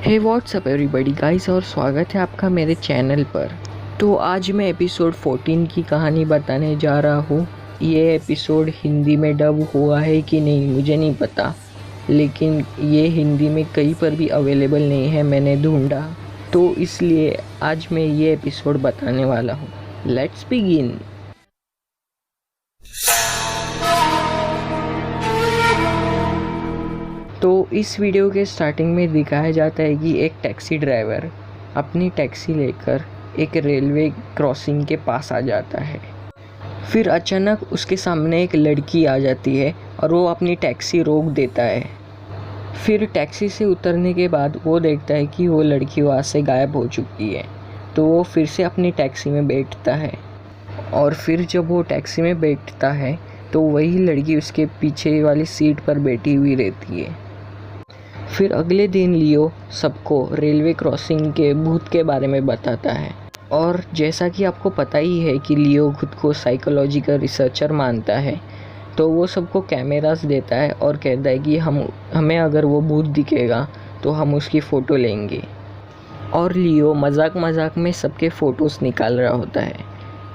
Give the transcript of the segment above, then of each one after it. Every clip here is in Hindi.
हे व्हाट्सअप एवरीबॉडी गाइस, और स्वागत है आपका मेरे चैनल पर। तो आज मैं एपिसोड 14 की कहानी बताने जा रहा हूँ। ये एपिसोड हिंदी में डब हुआ है कि नहीं मुझे नहीं पता, लेकिन ये हिंदी में कहीं पर भी अवेलेबल नहीं है, मैंने ढूंढा, तो इसलिए आज मैं ये एपिसोड बताने वाला हूँ। Let's begin. तो इस वीडियो के स्टार्टिंग में दिखाया जाता है कि एक टैक्सी ड्राइवर अपनी टैक्सी लेकर एक रेलवे क्रॉसिंग के पास आ जाता है। फिर अचानक उसके सामने एक लड़की आ जाती है और वो अपनी टैक्सी रोक देता है। फिर टैक्सी से उतरने के बाद वो देखता है कि वो लड़की वहाँ से गायब हो चुकी है। तो वो फिर से अपनी टैक्सी में बैठता है, और फिर जब वो टैक्सी में बैठता है तो वही लड़की उसके पीछे वाली सीट पर बैठी हुई रहती है। फिर अगले दिन लियो सबको रेलवे क्रॉसिंग के भूत के बारे में बताता है, और जैसा कि आपको पता ही है कि लियो खुद को साइकोलॉजिकल रिसर्चर मानता है, तो वो सबको कैमरास देता है और कहता है कि हमें अगर वो भूत दिखेगा तो हम उसकी फ़ोटो लेंगे। और लियो मजाक मजाक में सबके फ़ोटोज़ निकाल रहा होता है।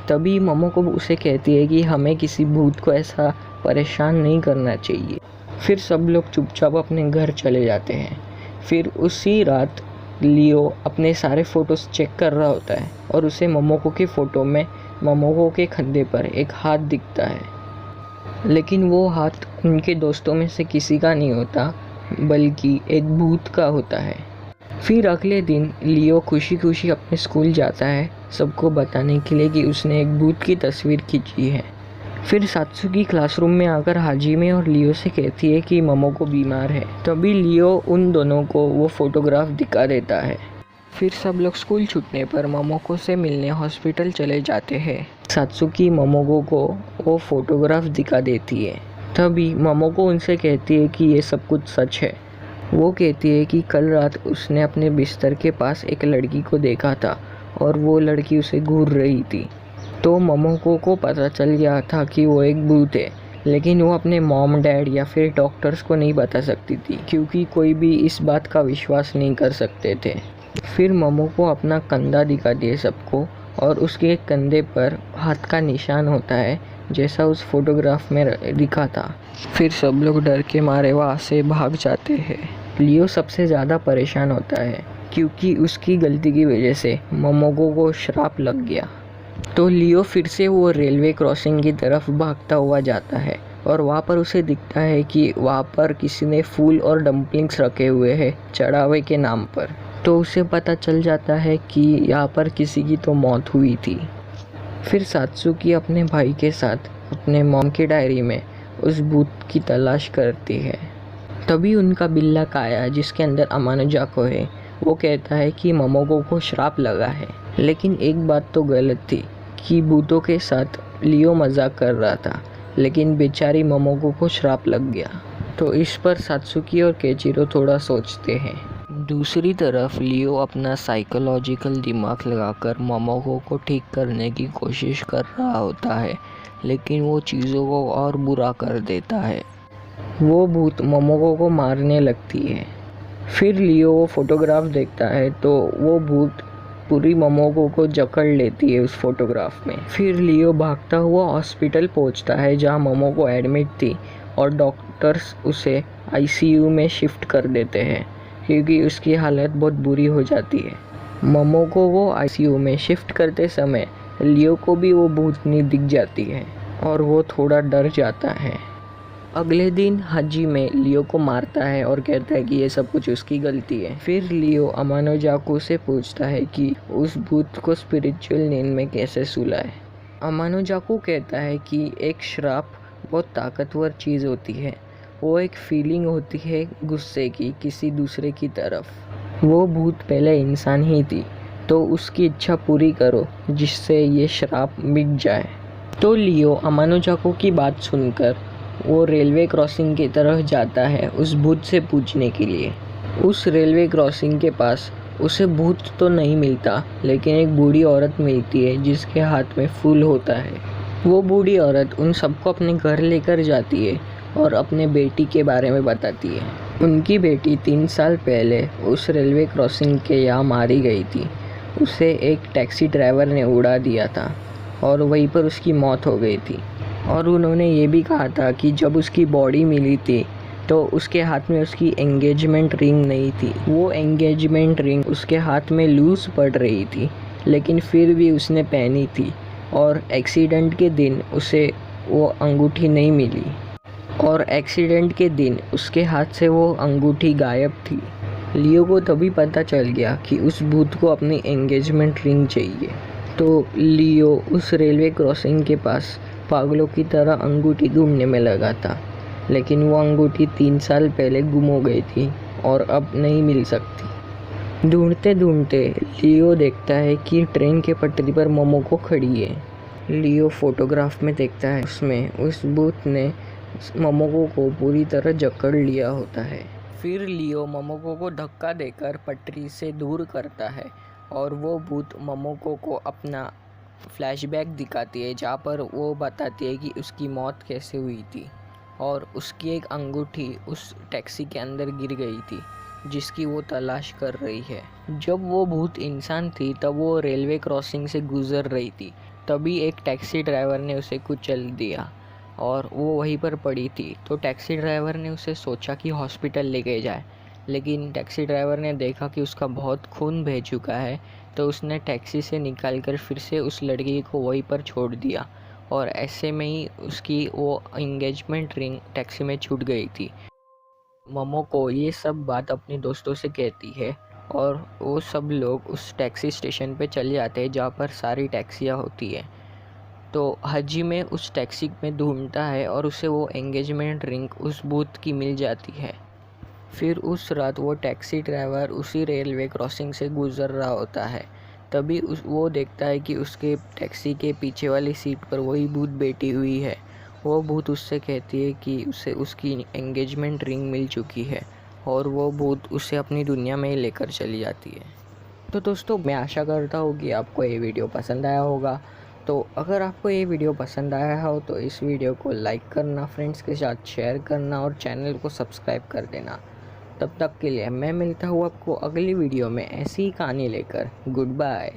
तभी मोमो को उसे कहती है कि हमें किसी भूत को ऐसा परेशान नहीं करना चाहिए। फिर सब लोग चुपचाप अपने घर चले जाते हैं। फिर उसी रात लियो अपने सारे फ़ोटोज़ चेक कर रहा होता है और उसे मोमोको की फ़ोटो में मोमोको के कंधे पर एक हाथ दिखता है, लेकिन वो हाथ उनके दोस्तों में से किसी का नहीं होता, बल्कि एक भूत का होता है। फिर अगले दिन लियो खुशी खुशी अपने स्कूल जाता है सबको बताने के लिए कि उसने एक भूत की तस्वीर खींची है। फिर सात्सुकी क्लासरूम में आकर हाजिमे और लियो से कहती है कि मोमोको बीमार है। तभी लियो उन दोनों को वो फ़ोटोग्राफ दिखा देता है। फिर सब लोग स्कूल छूटने पर मोमोको से मिलने हॉस्पिटल चले जाते हैं। सात्सुकी मोमोको को वो फ़ोटोग्राफ दिखा देती है। तभी मोमोको उनसे कहती है कि ये सब कुछ सच है। वो कहती है कि कल रात उसने अपने बिस्तर के पास एक लड़की को देखा था और वो लड़की उसे घूर रही थी। तो मोमोको को पता चल गया था कि वो एक भूत है, लेकिन वो अपने मॉम डैड या फिर डॉक्टर्स को नहीं बता सकती थी, क्योंकि कोई भी इस बात का विश्वास नहीं कर सकते थे। फिर मोमोको अपना कंधा दिखा दिए सबको, और उसके कंधे पर हाथ का निशान होता है जैसा उस फोटोग्राफ में दिखा था। फिर सब लोग डर के मारे वहाँ से भाग जाते हैं। लियो सबसे ज़्यादा परेशान होता है, क्योंकि उसकी गलती की वजह से मोमोको को श्राप लग गया। तो लियो फिर से वो रेलवे क्रॉसिंग की तरफ भागता हुआ जाता है, और वहाँ पर उसे दिखता है कि वहाँ पर किसी ने फूल और डम्पलिंग्स रखे हुए हैं चढ़ावे के नाम पर। तो उसे पता चल जाता है कि यहाँ पर किसी की तो मौत हुई थी। फिर सात्सुकी अपने भाई के साथ अपने मॉम की डायरी में उस भूत की तलाश करती है। तभी उनका बिल्ला काया, जिसके अंदर अमानो जाको है, वो कहता है कि मोमोको को श्राप लगा है। लेकिन एक बात तो गलत थी कि भूतों के साथ लियो मजाक कर रहा था, लेकिन बेचारी मोमोको को श्राप लग गया। तो इस पर सात्सुकी और केचिरो थोड़ा सोचते हैं। दूसरी तरफ लियो अपना साइकोलॉजिकल दिमाग लगाकर मोमोको को ठीक करने की कोशिश कर रहा होता है, लेकिन वो चीज़ों को और बुरा कर देता है। वो भूत मोमोको को मारने लगती है। फिर लियो वो फोटोग्राफ देखता है तो वो भूत पूरी मोमोको को जकड़ लेती है उस फोटोग्राफ में। फिर लियो भागता हुआ हॉस्पिटल पहुंचता है जहां मोमोको एडमिट थी, और डॉक्टर्स उसे आईसीयू में शिफ्ट कर देते हैं क्योंकि उसकी हालत बहुत बुरी हो जाती है। मोमोको को आईसीयू में शिफ्ट करते समय लियो को भी वो भूतनी दिख जाती है और वो थोड़ा डर जाता है। अगले दिन हाजिमे लियो को मारता है और कहता है कि ये सब कुछ उसकी गलती है। फिर लियो अमानो जाको से पूछता है कि उस भूत को स्पिरिचुअल नींद में कैसे सुलाए। अमानो जाको कहता है कि एक श्राप बहुत ताकतवर चीज़ होती है। वो एक फीलिंग होती है गुस्से की किसी दूसरे की तरफ। वो भूत पहले इंसान ही थी, तो उसकी इच्छा पूरी करो जिससे ये श्राप मिट जाए। तो लियो अमानो जाको की बात सुनकर वो रेलवे क्रॉसिंग की तरफ जाता है उस भूत से पूछने के लिए। उस रेलवे क्रॉसिंग के पास उसे भूत तो नहीं मिलता, लेकिन एक बूढ़ी औरत मिलती है जिसके हाथ में फूल होता है। वो बूढ़ी औरत उन सबको अपने घर लेकर जाती है और अपने बेटी के बारे में बताती है। उनकी बेटी 3 साल पहले उस रेलवे क्रॉसिंग के यहाँ मारी गई थी। उसे एक टैक्सी ड्राइवर ने उड़ा दिया था और वहीं पर उसकी मौत हो गई थी। और उन्होंने ये भी कहा था कि जब उसकी बॉडी मिली थी तो उसके हाथ में उसकी एंगेजमेंट रिंग नहीं थी। वो एंगेजमेंट रिंग उसके हाथ में लूज़ पड़ रही थी, लेकिन फिर भी उसने पहनी थी और एक्सीडेंट के दिन उसे वो अंगूठी नहीं मिली और एक्सीडेंट के दिन उसके हाथ से वो अंगूठी गायब थी। लियो को तभी पता चल गया कि उस भूत को अपनी एंगेजमेंट रिंग चाहिए। तो लियो उस रेलवे क्रॉसिंग के पास पागलों की तरह अंगूठी ढूंढने में लगा था, लेकिन वो अंगूठी 3 साल पहले गुम हो गई थी और अब नहीं मिल सकती। ढूंढते ढूंढते लियो देखता है कि ट्रेन के पटरी पर मोमोको खड़ी है। लियो फोटोग्राफ में देखता है उसमें उस भूत ने मोमोको को पूरी तरह जकड़ लिया होता है। फिर लियो मोमोको को धक्का देकर पटरी से दूर करता है और वो भूत मोमोको को अपना फ्लैशबैक दिखाती है, जहाँ पर वो बताती है कि उसकी मौत कैसे हुई थी और उसकी एक अंगूठी उस टैक्सी के अंदर गिर गई थी जिसकी वो तलाश कर रही है। जब वो भूत इंसान थी तब वो रेलवे क्रॉसिंग से गुजर रही थी, तभी एक टैक्सी ड्राइवर ने उसे कुचल दिया और वो वहीं पर पड़ी थी। तो टैक्सी ड्राइवर ने उसे सोचा कि हॉस्पिटल लेके जाए, लेकिन टैक्सी ड्राइवर ने देखा कि उसका बहुत खून बह चुका है, तो उसने टैक्सी से निकालकर फिर से उस लड़की को वहीं पर छोड़ दिया और ऐसे में ही उसकी वो एंगेजमेंट रिंग टैक्सी में छूट गई थी। मोमोको ये सब बात अपने दोस्तों से कहती है और वो सब लोग उस टैक्सी स्टेशन पे चले जाते हैं जहाँ पर सारी टैक्सियाँ होती है। तो हाजिमे उस टैक्सी में ढूंढता है और उसे वो एंगेजमेंट रिंग उस भूत की मिल जाती है। फिर उस रात वो टैक्सी ड्राइवर उसी रेलवे क्रॉसिंग से गुजर रहा होता है, तभी वो देखता है कि उसके टैक्सी के पीछे वाली सीट पर वही भूत बैठी हुई है। वो भूत उससे कहती है कि उसे उसकी एंगेजमेंट रिंग मिल चुकी है और वो भूत उसे अपनी दुनिया में लेकर चली जाती है। तो दोस्तों, मैं आशा करता हूँ कि आपको ये वीडियो पसंद आया होगा। तो अगर आपको ये वीडियो पसंद आया हो तो इस वीडियो को लाइक करना, फ्रेंड्स के साथ शेयर करना और चैनल को सब्सक्राइब कर देना। तब तक के लिए मैं मिलता हूँ आपको अगली वीडियो में ऐसी ही कहानी लेकर। Good bye.